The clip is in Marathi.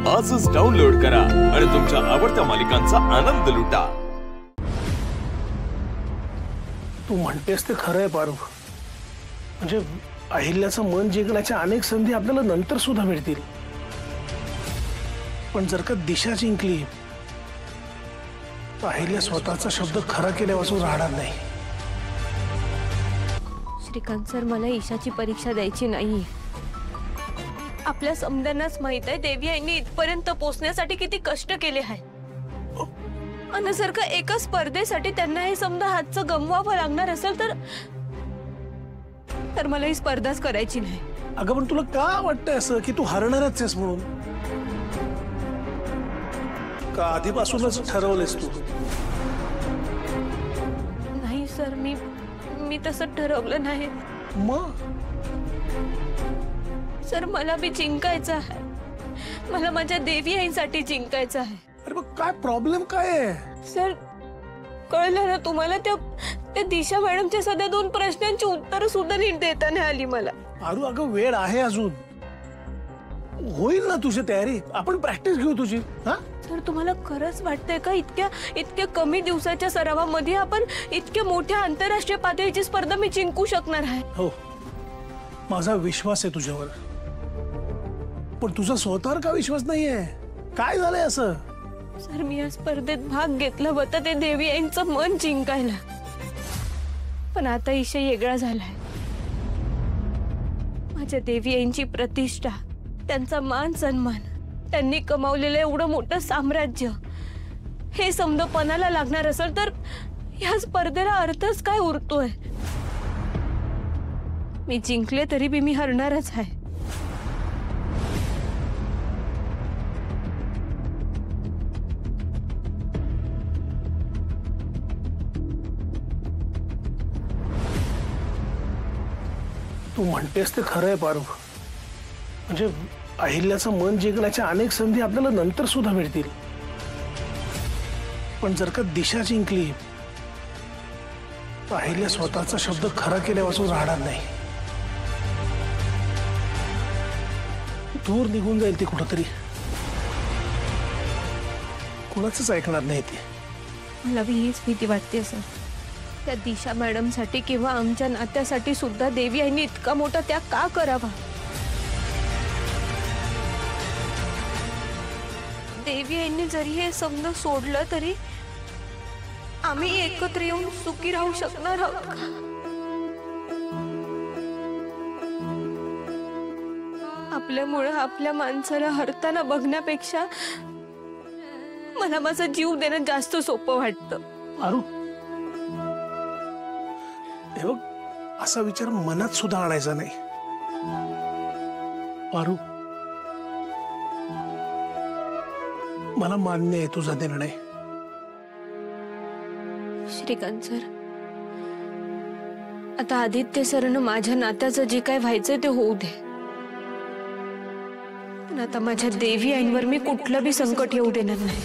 आजच डाउनलोड करा आणि तुमच्या आवडत्या मालिकांचा आनंद लुटा। तू म्हणतेस ते खरं आहे पारू। म्हणजे अहिल्याचं मन जिंकण्याच्या अनेक संधी आपल्याला नंतर सुद्धा मिळतील, पण जर का दिशा जिंकली तर अहिल्या स्वतःचा शब्द खरा केल्यापासून राहणार नाही। श्रीकांत सर, मला ईशाची परीक्षा द्यायची नाहीये। आपल्या समजांनाच माहित आहे देवी यांनी इथपर्यंत पोहोचण्यासाठी किती कष्ट केले आहे। आणि जर का एका स्पर्धेसाठी त्यांना हे समजा हातचं गमवावं लागणार असेल तर मला ही स्पर्धाच करायची नाही। अगं पण तुला का वाटतंय असं की तू हरणारच आहेस म्हणून? का आधीपासूनच ठरवलेस तू? नाही सर, मी तसं ठरवलं नाही। मग सर, मला बी जिंकायचं आहे। मला माझ्या देवी आईसाठी जिंकायचं आहे। अरे मग काय प्रॉब्लेम काय आहे? सर, कळलं ना तुम्हाला? त्या दिशा मॅडमच्या सध्या 2 प्रश्नांची उत्तर सुद्धा नीट देता नाही आली मला। आरू, अगं वेळ आहे अजून, होईल ना तुझी तयारी। आपण प्रॅक्टिस घेऊ तुझी। हा सर, तुम्हाला खरंच वाटतंय का इतक्या कमी दिवसाच्या सरावामध्ये आपण इतक्या मोठ्या आंतरराष्ट्रीय पातळीची स्पर्धा मी जिंकू शकणार आहे? हो, माझा विश्वास आहे तुझ्यावर, पण तुझा स्वतःवर का विश्वास नाहीये? काय झालंय असं? सर, मी या स्पर्धेत भाग घेतला होता ते देवी यांचं मन जिंकायला, पण आता ईशा वेगळा झालाय। माझ्या देवी यांची प्रतिष्ठा, त्यांचा मान सन्मान, त्यांनी कमावलेलं एवढं मोठं साम्राज्य, हे समजा पणाला लागणार असेल तर या स्पर्धेला अर्थच काय उरतोय? मी जिंकले तरी बी मी हरणारच आहे। तू म्हणतेस ते खरं आहे पारू। म्हणजे अहिल्याचं मन जिंकण्याच्या अनेक संधी आपल्याला नंतर सुद्धा मिळतील, पण जर का दिशा जिंकली तर अहिल्या स्वतःचा शब्द खरा केल्यापासून राहणार नाही। दूर निघून जाईल ती कुठंतरी, कुणाचंच ऐकणार नाही ती। मला भी हीच भीती वाटते सर। त्या दिशा मॅडमसाठी किंवा आमच्या नात्यासाठी सुद्धा देवी यांनी इतका मोठा त्याग का करावा? देवी यांनी जरी हे समज सोडलं तरी आम्ही एकत्र येऊन सुखी राहू शकणार आहोत का? आपल्यामुळे आपल्या माणसाला हरताना बघण्यापेक्षा मला माझा जीव देणं जास्त सोपं वाटतं। आरू, हे बघ, असा विचार मनात सुद्धा आणायचा नाही। पारू, मला मान्य आहे तुझा निर्णय। श्रीकांत सर, आता आदित्य सरनं माझ्या नात्याचं जे काय व्हायचं ते होऊ दे, पण आता माझ्या देवी आईंवर मी कुठलं बी संकट येऊ देणार नाही।